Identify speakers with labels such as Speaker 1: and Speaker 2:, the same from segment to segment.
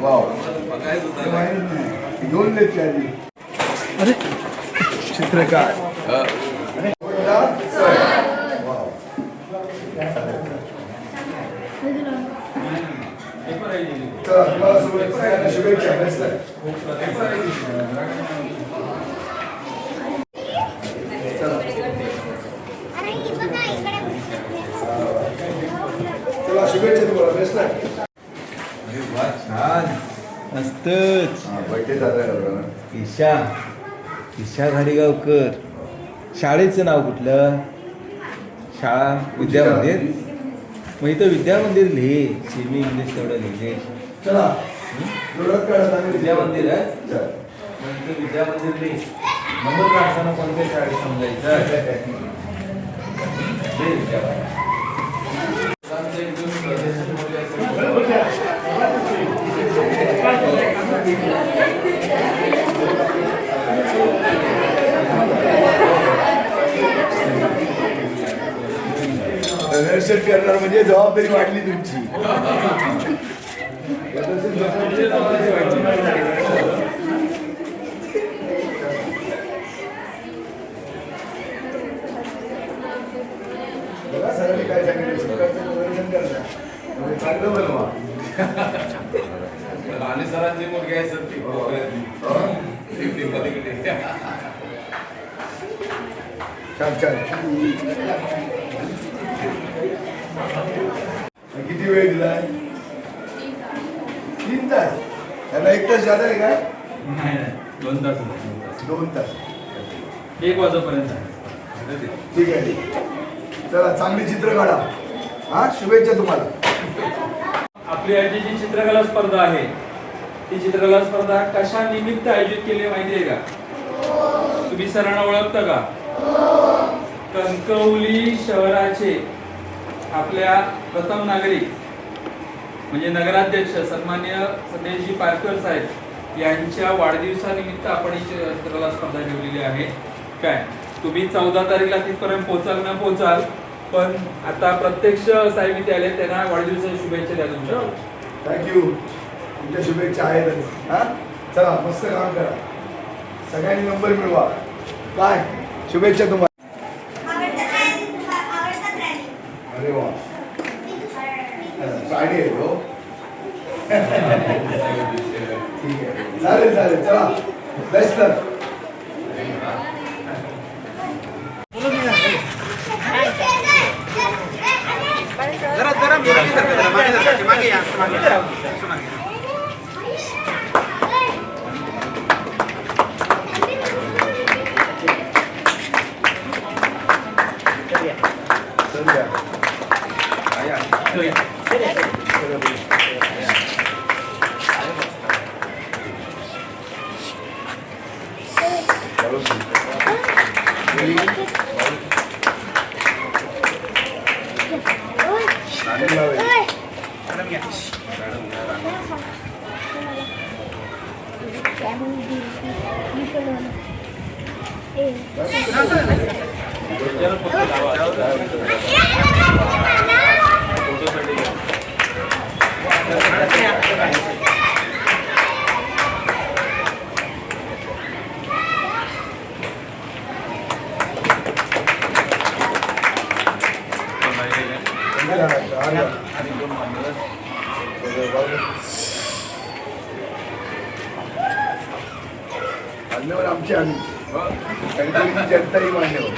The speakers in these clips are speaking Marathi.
Speaker 1: वाव घेऊन देते आधी. अरे चित्रकार वाव. तर तुम्हाला सगळ्यांना शुभेच्छा. बेस्ट आहे. चला शुभेच्छा तुम्हाला. बेस्ट आहे.
Speaker 2: छान मस्तच.
Speaker 1: बर्थडे झाला
Speaker 2: ईशा ईशा घाडीगावकर. शाळेचं नाव कुठलं? शाळा विद्यामंदिर. मग इथं विद्यामंदिर लिहे. सेमी इंग्लिश तेवढं लिहिले.
Speaker 1: चला जोरात काढा.
Speaker 2: विद्यामंदिर आहे मग इथं विद्यामंदिर लिहे. नंबर काढताना कोणत्या शाळेत समजायचं?
Speaker 1: नर्सरी करणार म्हणजे जबाबदारी वाढली तुमची. बघा सरांनी काय सांगितलं. सरकारचं प्रदर्शन करणार चांगलं बनवा.
Speaker 3: आणि सरांची मुलगी आहे सर ती
Speaker 1: छान छान. किती वेळ दिलाय? 3 तास. त्याला 1 तास जाणार आहे का?
Speaker 3: नाही 2 तास.
Speaker 1: 2 तास.
Speaker 3: 1 वाजेपर्यंत.
Speaker 1: ठीक आहे ठीक. चला चांगली चित्र काढा. हा शुभेच्छा तुम्हाला.
Speaker 3: आपली आजची जी चित्रकला स्पर्धा आहे ती चित्रकला स्पर्धा कशा निमित्त आयोजित केली माहिती आहे का? तुम्ही सरांना ओळखता का? कणकवली शहराचे आपल्या प्रथम नागरिक म्हणजे नगराध्यक्ष सन्मान्य संदेशजी पारकर साहेब यांच्या वाढदिवसानिमित्त आपण ही चित्रकला स्पर्धा ठेवलेली आहे. काय तुम्ही 14 तारीखला तिथपर्यंत पोहोचाल ना पोहोचाल, पण आता प्रत्यक्ष साहेब इथे आले, त्यांना वाढदिवसाच्या शुभेच्छा द्या तुमच्या.
Speaker 1: थँक्यू. तुमच्या शुभेच्छा आहेतच. हा चला मस्त काम करा. सगळ्यांनी नंबर मिळवा. काय शुभेच्छा तुम्हाला. अरे वा प्राणी आहे तो. ठीक आहे चालेल चालेल. चला बेस्ट लक.
Speaker 4: मागे या.
Speaker 1: मान्यवर आमचे आम्ही जनताही मान्यवर.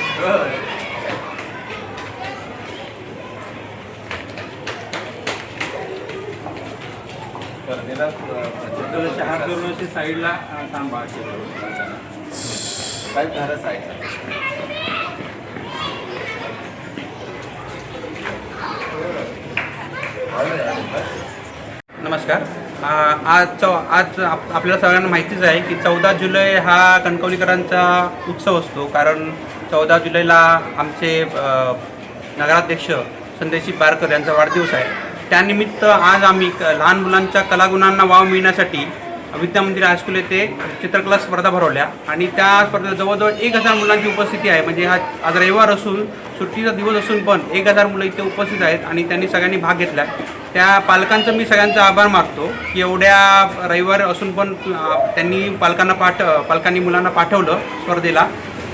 Speaker 3: हात करून साईडला थांबा. काय खरंच आहे.
Speaker 4: नमस्कार. आज आपल्याला सगळ्यांना माहितीच आहे की 14 जुलै हा कणकवलीकरांचा उत्सव असतो. कारण 14 जुलैला आमचे नगराध्यक्ष संदेशजी पारकर यांचा वाढदिवस आहे. त्यानिमित्त आज आम्ही लहान मुलांच्या कलागुणांना वाव मिळण्यासाठी विद्यामंदिर हायस्कूल येथे चित्रकला स्पर्धा भरवल्या आणि त्या स्पर्धेत जवळजवळ 1000 मुलांची उपस्थिती आहे. म्हणजे आज रविवार असून सुट्टीचा दिवस असून पण 1000 मुलं इथे उपस्थित आहेत आणि त्यांनी सगळ्यांनी भाग घेतला. त्या पालकांचं मी सगळ्यांचा आभार मानतो की एवढ्या रविवार असून पण त्यांनी पालकांनी मुलांना पाठवलं स्पर्धेला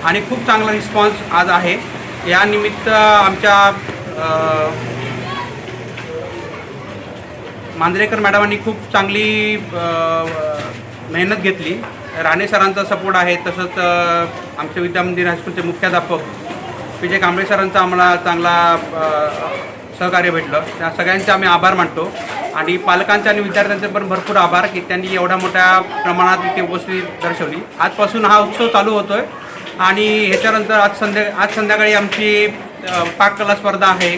Speaker 4: आणि खूप चांगला रिस्पॉन्स आज आहे. या निमित्त आमच्या मांजरेकर मॅडमांनी खूप चांगली मेहनत घेतली. राणे सरांचा सपोर्ट आहे, तसंच आमचे विद्यामंदिर हायस्कूलचे मुख्याध्यापक PJ कांबळे सरांचा आम्हाला चांगला सहकार्य भेटलं. त्या सगळ्यांचे आम्ही आभार मानतो आणि पालकांचे आणि विद्यार्थ्यांचे पण भरपूर आभार की त्यांनी एवढ्या मोठ्या प्रमाणात इथे उपस्थिती दर्शवली. आजपासून हा उत्सव चालू होतो आहे आणि ह्याच्यानंतर आज संध्याकाळी आमची पाककला स्पर्धा आहे.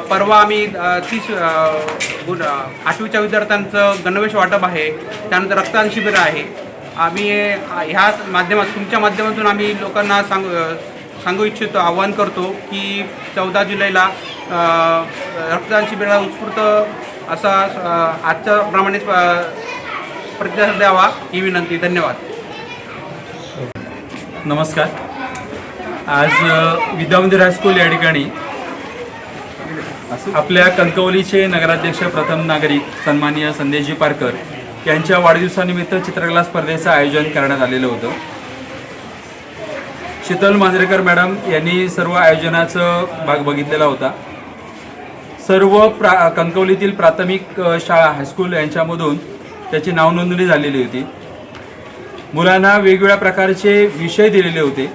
Speaker 4: परवा आम्ही 8वीच्या विद्यार्थ्यांचं गणवेश वाटप आहे. त्यानंतर रक्तदान शिबिर आहे. आम्ही ह्या तुमच्या माध्यमातून आम्ही लोकांना सांगू इच्छितो, आवाहन करतो की 14 जुलैला रक्तदान शिबिराला उत्स्फूर्त असा आजच्या प्रमाणेच प्रतिसाद द्यावा ही विनंती. धन्यवाद.
Speaker 3: नमस्कार. आज विद्यामंदिर हायस्कूल या ठिकाणी आपल्या कणकवलीचे नगराध्यक्ष प्रथम नागरिक सन्माननीय संदेशजी पारकर यांच्या वाढदिवसानिमित्त चित्रकला स्पर्धेचं आयोजन करण्यात आलेलं होतं. शीतल मांजरेकर मॅडम यांनी सर्व आयोजनाचं भाग बघितलेला होता. सर्व कणकवलीतील प्राथमिक शाळा हायस्कूल यांच्यामधून त्याची नावनोंदणी झालेली होती. मुलांना वेगवेगळ्या प्रकारचे विषय दिलेले होते.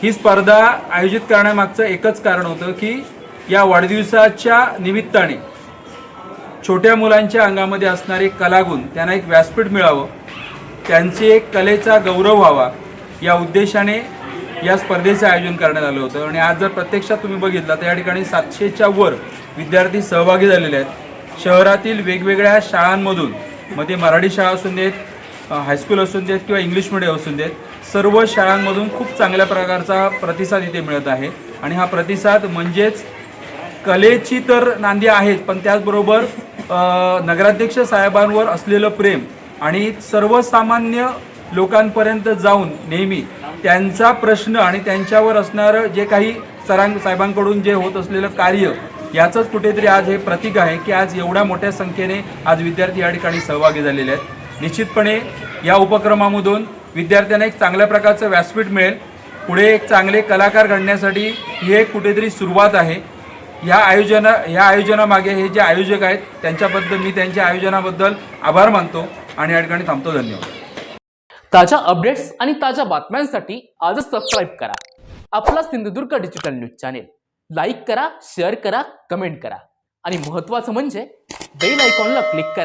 Speaker 3: ही स्पर्धा आयोजित करण्यामागचं एकच कारण होतं की या वाढदिवसाच्या निमित्ताने छोट्या मुलांच्या अंगामध्ये असणारे कलागुण त्यांना एक व्यासपीठ मिळावं, त्यांचे कलेचा गौरव व्हावा या उद्देशाने या स्पर्धेचं आयोजन करण्यात आलं होतं. आणि आज जर प्रत्यक्षात तुम्ही बघितलं तर या ठिकाणी 700च्या वर विद्यार्थी सहभागी झालेले आहेत. शहरातील वेगवेगळ्या शाळांमधून, मध्ये मराठी शाळा असून देत, हायस्कूल असून देत किंवा इंग्लिश मिडियम असून देत, सर्व शाळांमधून खूप चांगल्या प्रकारचा प्रतिसाद इथे मिळत आहे. आणि हा प्रतिसाद म्हणजेच कलेची तर नांदी आहेच, पण त्याचबरोबर नगराध्यक्ष साहेबांवर असलेलं प्रेम आणि सर्वसामान्य लोकांपर्यंत जाऊन नेहमी त्यांचा प्रश्न आणि त्यांच्यावर असणारं जे काही साहेबांकडून जे होत असलेलं कार्य याचंच कुठेतरी आज हे प्रतीक आहे की आज एवढ्या मोठ्या संख्येने आज विद्यार्थी या ठिकाणी सहभागी झालेले आहेत. निश्चितपणे या उपक्रमामधून विद्यार्थ्यांना एक चांगल्या प्रकारचं व्यासपीठ मिळेल. पुढे एक चांगले कलाकार घडण्यासाठी ही एक कुठेतरी सुरुवात आहे. ह्या आयोजनामागे हे जे आयोजक आहेत त्यांच्याबद्दल मी त्यांच्या आयोजनाबद्दल आभार मानतो आणि या ठिकाणी थांबतो. धन्यवाद.
Speaker 5: ताज्या अपडेट्स आणि ताज्या बातम्यांसाठी आजच सबस्क्राईब करा आपला Sindhudurg digital news channel. Like करा, शेअर करा, कमेंट करा आणि महत्त्वाचं म्हणजे बेल आयकॉनला क्लिक करा.